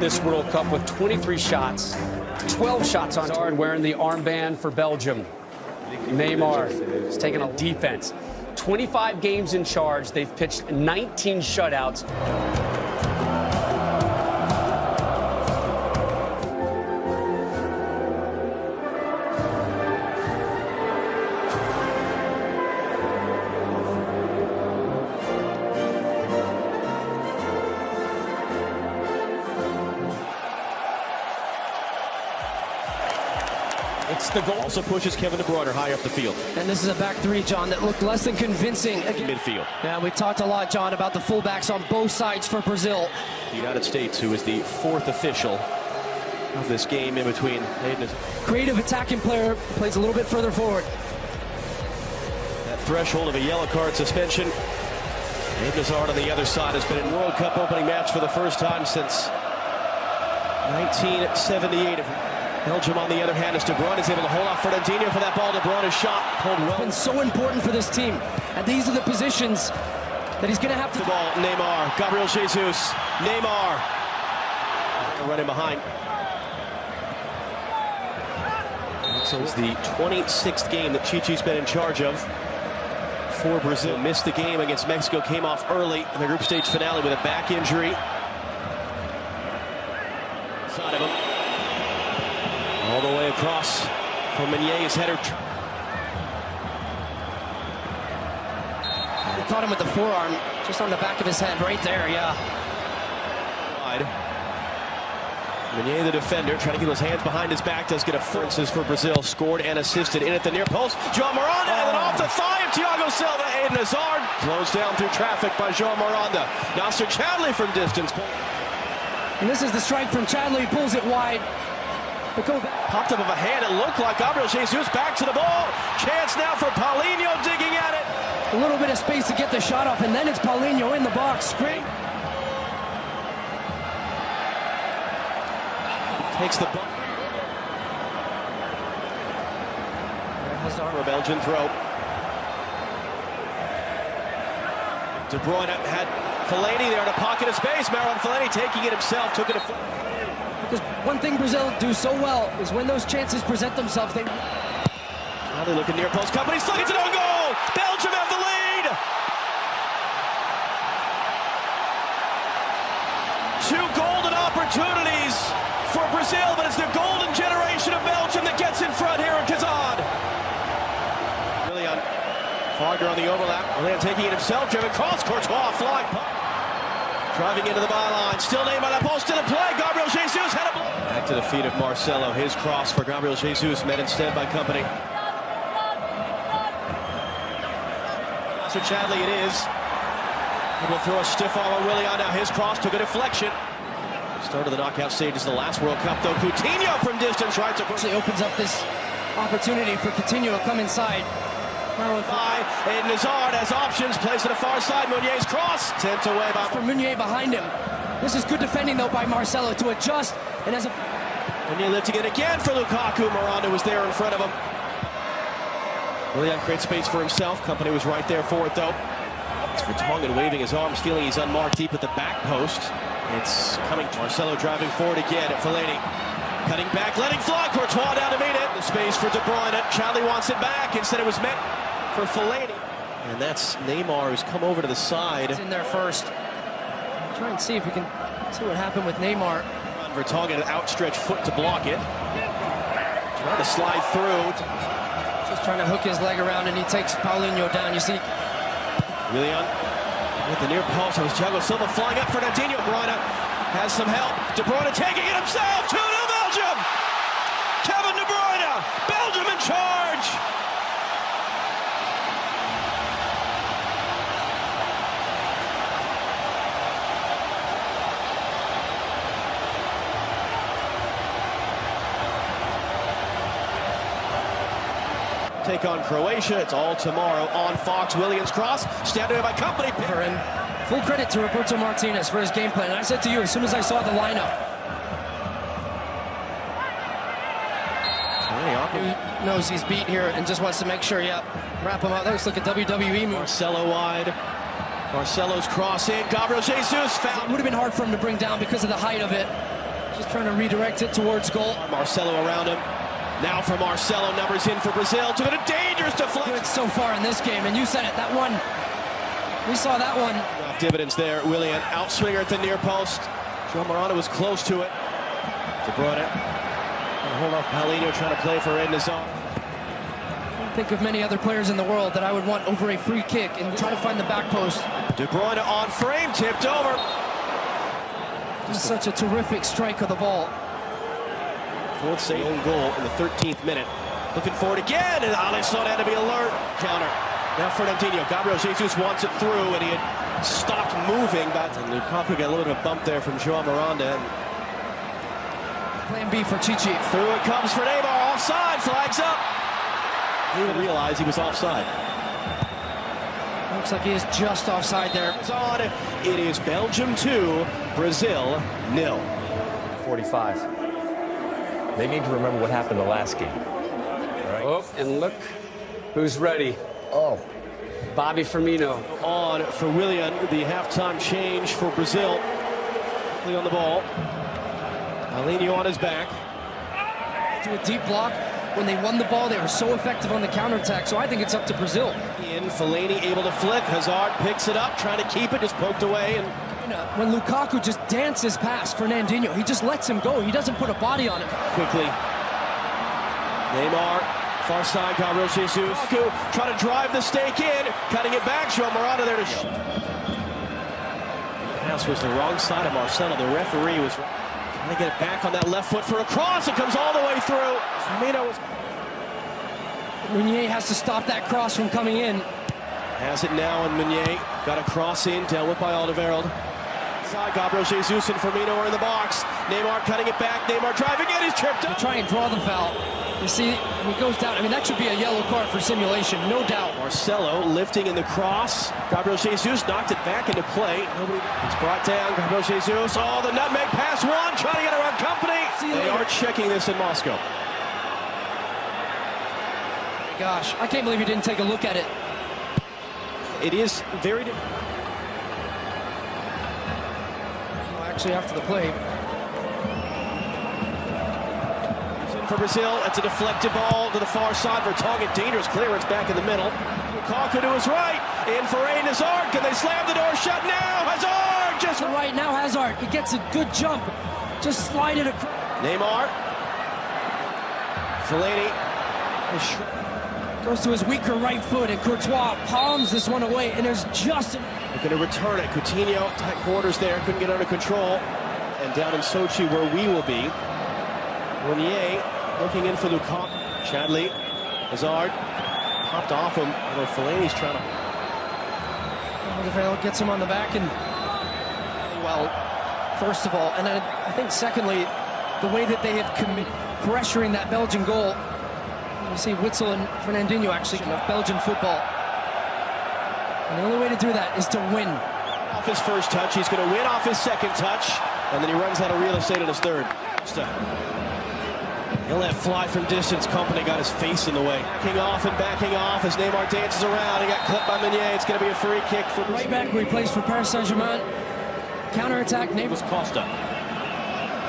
This World Cup with 23 shots, 12 shots on target, wearing the armband for Belgium. Neymar is taking on defense. 25 games in charge. They've pitched 19 shutouts. It's the goal. Also pushes Kevin De Bruyne high up the field. And this is a back three, John, that looked less than convincing. Midfield. Yeah, we talked a lot, John, about the fullbacks on both sides for Brazil. The United States, who is the fourth official of this game in between. Creative attacking player, plays a little bit further forward. That threshold of a yellow card suspension. Hetended on the other side has been in World Cup opening match for the first time since 1978. Belgium, on the other hand, as De Bruyne is able to hold off Fernandinho for that ball. De Bruyne's shot pulled well. It's been so important for this team. And these are the positions that he's going to have to... The ball, Neymar, Gabriel Jesus, Neymar. Running behind. So it's the 26th game that Chichi's been in charge of for Brazil. Missed the game against Mexico, came off early in the group stage finale with a back injury. Side of him. All the way across from Meunier's header. He caught him with the forearm, just on the back of his head, right there, yeah. Wide. Meunier, the defender, trying to get his hands behind his back, does get a differences for Brazil. Scored and assisted in at the near post. João Miranda, and then off the thigh of Thiago Silva. Hetended slows down through traffic by João Miranda. Nasser Chadli from distance. And this is the strike from Chadli, he pulls it wide. Popped up of a hand, it looked like Gabriel Jesus back to the ball. Chance now for Paulinho digging at it. A little bit of space to get the shot off, and then it's Paulinho in the box. Great. Takes the ball. For a Belgian throw. De Bruyne had Fellaini there to pocket of space. Marouane Fellaini taking it himself, took it a foot. Because one thing Brazil do so well is when those chances present themselves, they... Now they look at near post. Company slung it to no goal. Belgium have the lead. Two golden opportunities for Brazil, but it's the golden generation of Belgium that gets in front here in Kazan. Really on Farger on the overlap. Milan taking it himself. Driven cross. Courtois flying. Driving into the byline, still Neymar, that ball still in play. Gabriel Jesus had a blow. Back to the feet of Marcelo. His cross for Gabriel Jesus, met instead by Company. Nasser Chadli it is. Able to throw a stiff arm on Willian. Now his cross took a deflection. Start of the knockout stage is the last World Cup, though. Coutinho from distance right to... Actually opens up this opportunity for Coutinho to come inside. Hetended has options, plays to the far side. Meunier's cross sent away by... For Meunier behind him. This is good defending, though, by Marcelo to adjust. And as a... Meunier lifting it again for Lukaku. Miranda was there in front of him. Willian creates space for himself. Company was right there for it, though. It's Vertonghen waving his arms, feeling he's unmarked deep at the back post. It's coming. Marcelo driving forward again at Fellaini. Cutting back, letting fly. Courtois down to meet it. The space for De Bruyne. Chadli wants it back. Instead it was met for Fellaini. And that's Neymar, who's come over to the side. It's in there first. Try and see if we can see what happened with Neymar. Vertonghen, an outstretched foot to block it. Trying to slide through. Just trying to hook his leg around, and he takes Paulinho down. You see. Willian with the near post. It was Thiago Silva flying up. Fernandinho. De Bruyne has some help. De Bruyne taking it himself. 2-0 Belgium. Kevin De Bruyne. Belgium in charge. Take on Croatia. It's all tomorrow on Fox. Williams cross, standing by Company. For him. Full credit to Roberto Martinez for his game plan. And I said to you, as soon as I saw the lineup, he knows he's beat here and just wants to make sure, wrap him out. Let's look at WWE moves. Marcelo wide. Marcelo's cross in. Gabriel Jesus found. It would have been hard for him to bring down because of the height of it. Just trying to redirect it towards goal. Marcelo around him. Now for Marcelo, numbers in for Brazil. To a dangerous deflection. Good so far in this game, and you said it, that one. We saw that one. Dividends there. Willian, outswinger at the near post. João Morata was close to it. De Bruyne. Hold off Paulinho trying to play for Eden Hazard. Think of many other players in the world that I would want over a free kick and try to find the back post. De Bruyne on frame, tipped over. Just such a terrific strike of the ball. Fourth save own goal in the 13th minute. Looking forward again, and Alisson had to be alert. Counter. Now Fernandinho. Gabriel Jesus wants it through, and he had stopped moving. And Lukaku got a little bit of a bump there from João Miranda. Plan B for Chichi. Through it comes for Neymar. Offside. Flags up. He didn't realize he was offside. Looks like he is just offside there. It's on. It is Belgium 2, Brazil 0. 45. They need to remember what happened the last game. Right. Oh, and look who's ready. Oh. Bobby Firmino. On for Willian, the halftime change for Brazil. Quickly on the ball. Paulinho on his back. To a deep block. When they won the ball, they were so effective on the counterattack, so I think it's up to Brazil. In, Fellaini able to flick. Hazard picks it up, trying to keep it, just poked away. And when Lukaku just dances past Fernandinho, he just lets him go. He doesn't put a body on it. Quickly. Neymar, far side, Gabriel Jesus. Lukaku trying to drive the stake in, cutting it back. João Morata there to shoot. Pass was the wrong side of Marcelo. The referee was trying to get it back on that left foot for a cross. It comes all the way through. Firmino was... Meunier has to stop that cross from coming in. Has it now, and Meunier got a cross in, dealt with by Alderweireld. Side, Gabriel Jesus and Firmino are in the box. Neymar cutting it back. Neymar driving in. He's tripped up. To try and draw the foul. You see, he goes down. I mean, that should be a yellow card for simulation, no doubt. Marcelo lifting in the cross. Gabriel Jesus knocked it back into play. It's brought down. Gabriel Jesus. Oh, the nutmeg pass one. Trying to get around company. They are checking this in Moscow. Gosh, I can't believe he didn't take a look at it. It is very different. Well, actually, after the play. For Brazil, it's a deflected ball to the far side. Vertonghen, dangerous clearance back in the middle. Lukaku to his right. In for Eden Hazard. Can they slam the door shut now? Hazard just right now. Hazard. He gets a good jump. Just slide it across. Neymar. Fellaini. Goes to his weaker right foot, and Courtois palms this one away, and there's just... They're going to return it. Coutinho, tight quarters there, couldn't get under control. And down in Sochi, where we will be, Meunier looking in for Lukaku. Chadley, Hazard, popped off him. Although Fellaini's trying to... Alderweireld gets him on the back, and... Well, first of all, and I think secondly, the way that they have committed pressuring that Belgian goal. You see Witsel and Fernandinho actually of Belgian football. And the only way to do that is to win. Off his first touch, he's going to win off his second touch, and then he runs out of real estate in his third. He'll let fly from distance. Company got his face in the way. Backing off as Neymar dances around. He got clipped by Meunier. It's going to be a free kick for right back where he plays for Paris Saint-Germain. Counter-attack, Neymar. Costa.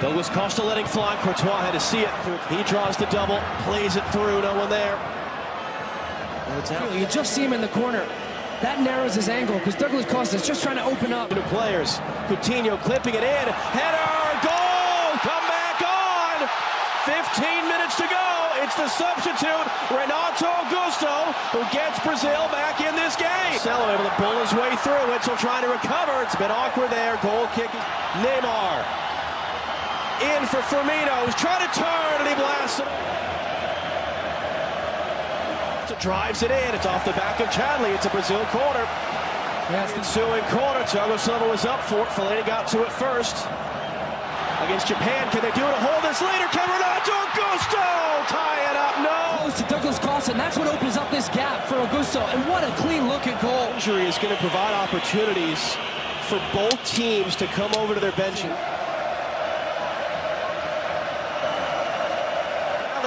Douglas Costa letting fly. Courtois had to see it. He draws the double, plays it through, no one there. You just see him in the corner. That narrows his angle because Douglas Costa is just trying to open up. Two players. Coutinho clipping it in. Header, goal! Come back on! 15 minutes to go. It's the substitute, Renato Augusto, who gets Brazil back in this game. Marcelo able to pull his way through. Witzel trying to recover. It's a bit awkward there. Goal kick. Neymar. In for Firmino, who's trying to turn, and he blasts it. So drives it in. It's off the back of Chadley. It's a Brazil corner. Yes, the ensuing corner. Thiago Silva was up for it. Fellaini got to it first. Against Japan, can they do it to hold this later? Can Renato Augusto tie it up? No. Close to Douglas Costa, and that's what opens up this gap for Augusto. And what a clean-looking goal. Injury is going to provide opportunities for both teams to come over to their bench.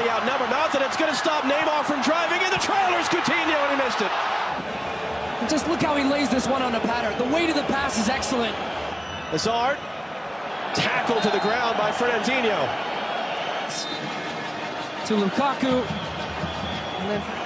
Outnumbered, nothing. It's going to stop Neymar from driving in the trailers. Coutinho, and he missed it. And just look how he lays this one on the pattern. The weight of the pass is excellent. Hazard Tackle to the ground by Fernandinho. To Lukaku. And then